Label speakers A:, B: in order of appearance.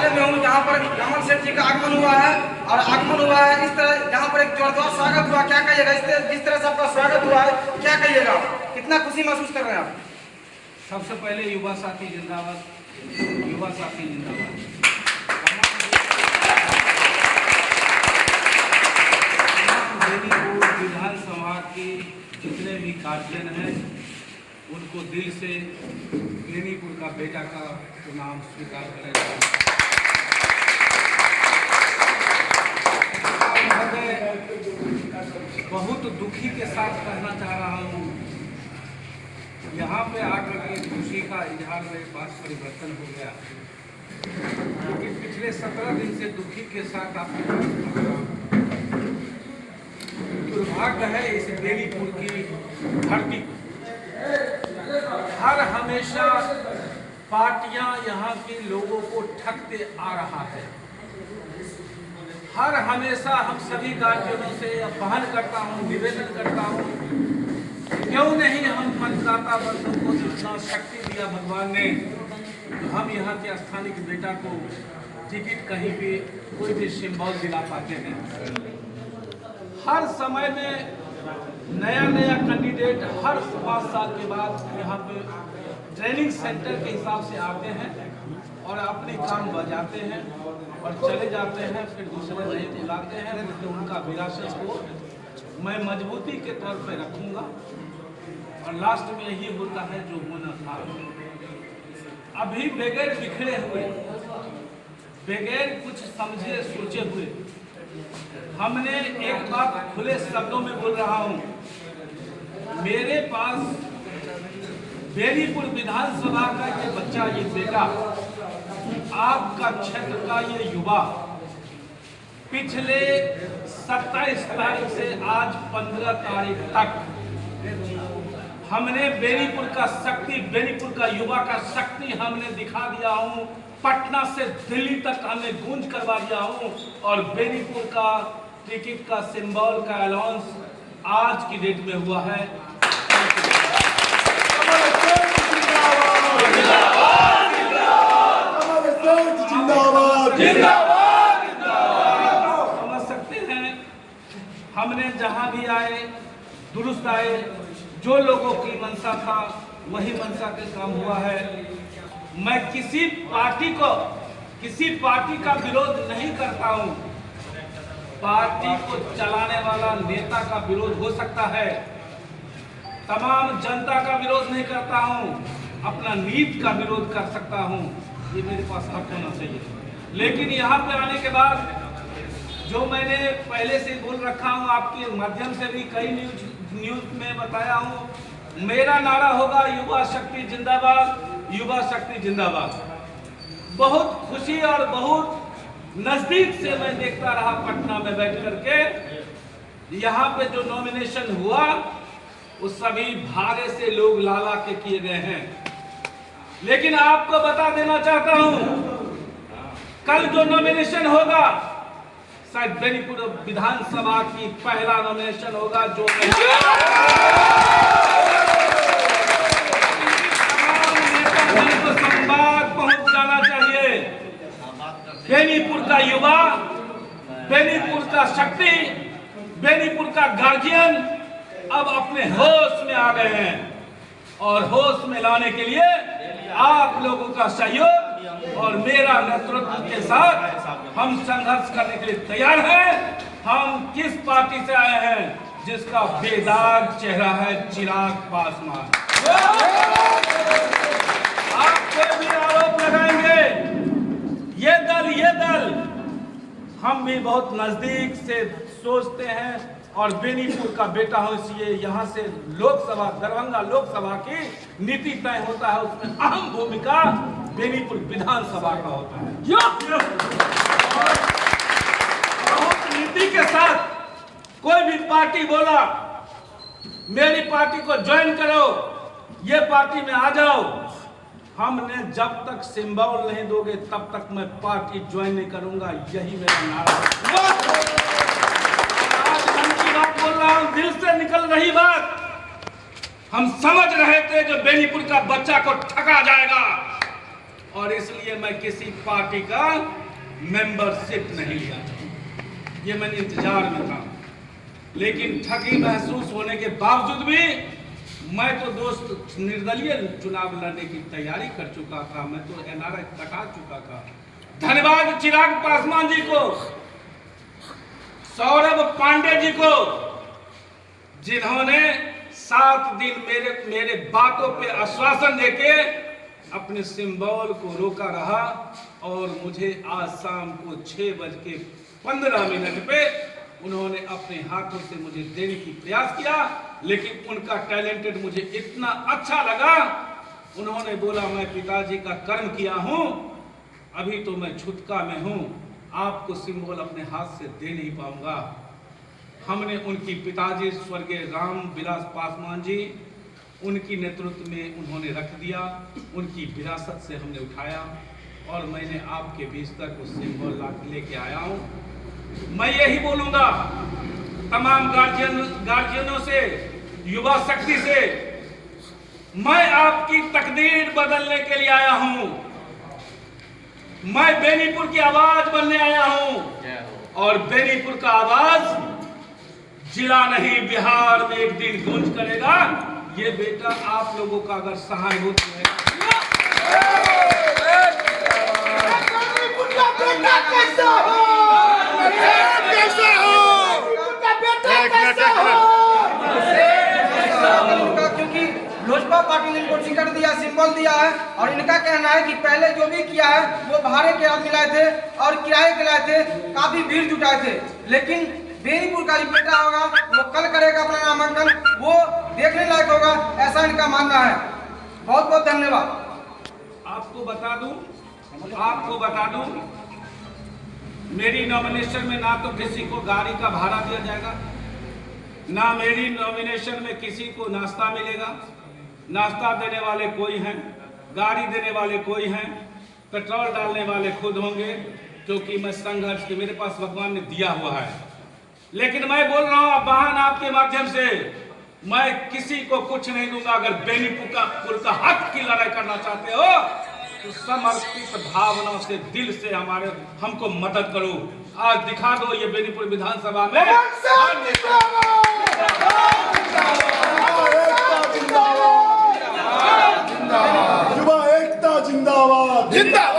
A: स्वागत में हूँ जहाँ पर रमन सेठ जी का आगमन हुआ है और आगमन हुआ है इस तरह जहाँ पर एक जोरदार स्वागत हुआ। क्या कहिएगा जिस तरह से आपका स्वागत हुआ है, क्या कहिएगा, कितना खुशी महसूस कर रहे हैं आप?
B: सबसे पहले युवा साथी जिंदाबाद, युवा साथी जिंदाबाद। बेनीपुर विधानसभा के जितने भी गार्जियन हैं उनको दिल से बेनीपुर का बेटा का नाम स्वीकार करेगा। बहुत दुखी के साथ कहना चाह रहा हूँ, यहाँ पे आकर के खुशी का इजहार मेरे पास परिवर्तन हो गया, क्योंकि पिछले 17 दिन से दुखी के साथ आपके पास दुर्भाग्य है इस बेनीपुर की धरती। हर हमेशा पार्टियां यहाँ के लोगों को ठगते आ रहा है। हर हमेशा हम सभी गार्जियनों से आह्वान करता हूँ, निवेदन करता हूँ, क्यों नहीं हम मतदाता बंधु को इतना शक्ति दिया भगवान ने, तो हम यहाँ के स्थानीय बेटा को टिकट कहीं भी कोई भी सिंबल दिला पाते हैं। हर समय में नया नया कैंडिडेट हर 5 साल के बाद यहाँ पे ट्रेनिंग सेंटर के हिसाब से आते हैं और अपने काम बजाते हैं और चले जाते हैं, फिर दूसरे नए बुलाते हैं। तो उनका विरासत को मैं मजबूती के तौर पे रखूँगा और लास्ट में यही होता है जो होना था। अभी बगैर बिखरे हुए, बगैर कुछ समझे सोचे हुए हमने एक बात खुले शब्दों में बोल रहा हूँ, मेरे पास बेनीपुर विधानसभा का ये बच्चा, ये बेटा, आपका क्षेत्र का ये युवा पिछले 27 तारीख से आज 15 तारीख तक हमने बेनीपुर का शक्ति, बेनीपुर का युवा का शक्ति हमने दिखा दिया हूँ। पटना से दिल्ली तक हमने गूंज करवा दिया हूँ और बेनीपुर का टिकट का सिंबल का अनाउंस आज की डेट में हुआ है। समझ सकते हैं, हमने जहां भी आए दुरुस्त आए, जो लोगों की मंशा था वही मंशा के काम हुआ है। मैं किसी पार्टी का विरोध नहीं करता हूं, पार्टी को चलाने वाला नेता का विरोध हो सकता है, तमाम जनता का विरोध नहीं करता हूं, अपना नीति का विरोध कर सकता हूं, ये मेरे पास हक होना चाहिए। लेकिन यहाँ पे आने के बाद जो मैंने पहले से बोल रखा हूँ, आपके माध्यम से भी कई न्यूज में बताया हूँ, मेरा नारा होगा युवा शक्ति जिंदाबाद, युवा शक्ति जिंदाबाद। बहुत खुशी और बहुत नजदीक से मैं देखता रहा पटना में बैठ करके, यहाँ पे जो नॉमिनेशन हुआ वो सभी भागे से लोग लाला के किए गए हैं। लेकिन आपको बता देना चाहता हूं, कल जो नॉमिनेशन होगा शायद बेनीपुर विधानसभा की पहला नॉमिनेशन होगा, जो को संवाद पहुंच जाना चाहिए। बेनीपुर का युवा, बेनीपुर का शक्ति, बेनीपुर का गार्जियन अब अपने होश में आ गए हैं और होश में लाने के लिए आप लोगों का सहयोग और मेरा नेतृत्व के साथ हम संघर्ष करने के लिए तैयार हैं। हम किस पार्टी से आए हैं? जिसका बेदाग चेहरा है चिराग पासवान। आप कोई भी आरोप लगाएंगे, ये दल हम भी बहुत नजदीक से सोचते हैं और बेनीपुर का बेटा हूं, इसलिए यहाँ से लोकसभा, दरभंगा लोकसभा की नीति तय होता है, उसमें अहम भूमिका बेनीपुर विधानसभा का होता है। बहुत नीति के साथ कोई भी पार्टी बोला मेरी पार्टी को ज्वाइन करो, ये पार्टी में आ जाओ, हमने जब तक सिंबल नहीं दोगे तब तक मैं पार्टी ज्वाइन नहीं करूंगा, यही मेरा नारा है। आज मन की बात बोल रहा हूं, दिल से निकल रही बात। हम समझ रहे थे कि बेनीपुर का बच्चा को ठगा जाएगा, और इसलिए मैं किसी पार्टी का मेंबरशिप नहीं लिया था। ये मैं इंतजार में था, लेकिन ठगी महसूस होने के बावजूद भी मैं तो दोस्त निर्दलीय चुनाव लड़ने की तैयारी कर चुका था। मैं तो एनआरआई कटा चुका था। धन्यवाद चिराग पासवान जी को, सौरभ पांडे जी को, जिन्होंने 7 दिन मेरे बातों पे आश्वासन देके अपने सिंबल को रोका रहा और मुझे आज शाम को 6:15 पे उन्होंने अपने हाथों से मुझे देने की प्रयास किया। लेकिन उनका टैलेंटेड मुझे इतना अच्छा लगा, उन्होंने बोला मैं पिताजी का कर्म किया हूं, अभी तो मैं छुटका में हूं, आपको सिंबल अपने हाथ से दे नहीं पाऊंगा। हमने उनकी पिताजी स्वर्गीय राम विलास पासवान जी, उनकी नेतृत्व में उन्होंने रख दिया, उनकी विरासत से हमने उठाया और मैंने आपके बीच तक उस सिंबल ला लेके आया हूं। मैं यही बोलूंगा तमाम गार्जियनों से, युवा शक्ति से, मैं आपकी तकदीर बदलने के लिए आया हूं। मैं बेनीपुर की आवाज बनने आया हूं और बेनीपुर का आवाज जिला नहीं बिहार में एक दिन गूंज करेगा। ये बेटा आप लोगों का अगर सहानुभूति है,
A: क्योंकि लोजपा पार्टी ने इनको टिकट दिया, सिंबल दिया है और इनका कहना है कि पहले जो भी किया है वो भाड़े के आदमी लाए थे और किराए के लाए थे, काफी भीड़ जुटाए थे। लेकिन बेनीपुर का जो बेटा होगा वो कल करेगा अपना नामांकन, वो देखने लायक होगा, ऐसा इनका मानना है। बहुत बहुत धन्यवाद।
B: आपको बता दूं मेरी नॉमिनेशन में ना तो किसी को गाड़ी का भाड़ा दिया जाएगा, ना मेरी नॉमिनेशन में किसी को नाश्ता मिलेगा। नाश्ता देने वाले कोई हैं, गाड़ी देने वाले कोई हैं, पेट्रोल डालने वाले खुद होंगे, क्योंकि मैं संघर्ष के मेरे पास भगवान ने दिया हुआ है। लेकिन मैं बोल रहा हूं बहन आपके माध्यम से, मैं किसी को कुछ नहीं दूंगा। अगर बेनीपुर का हक की लड़ाई करना चाहते हो तो समर्पित भावना से, दिल से हमको मदद करो। आज दिखा दो ये बेनीपुर विधानसभा में।
C: युवा एकता जिंदाबाद, जिंदाबाद।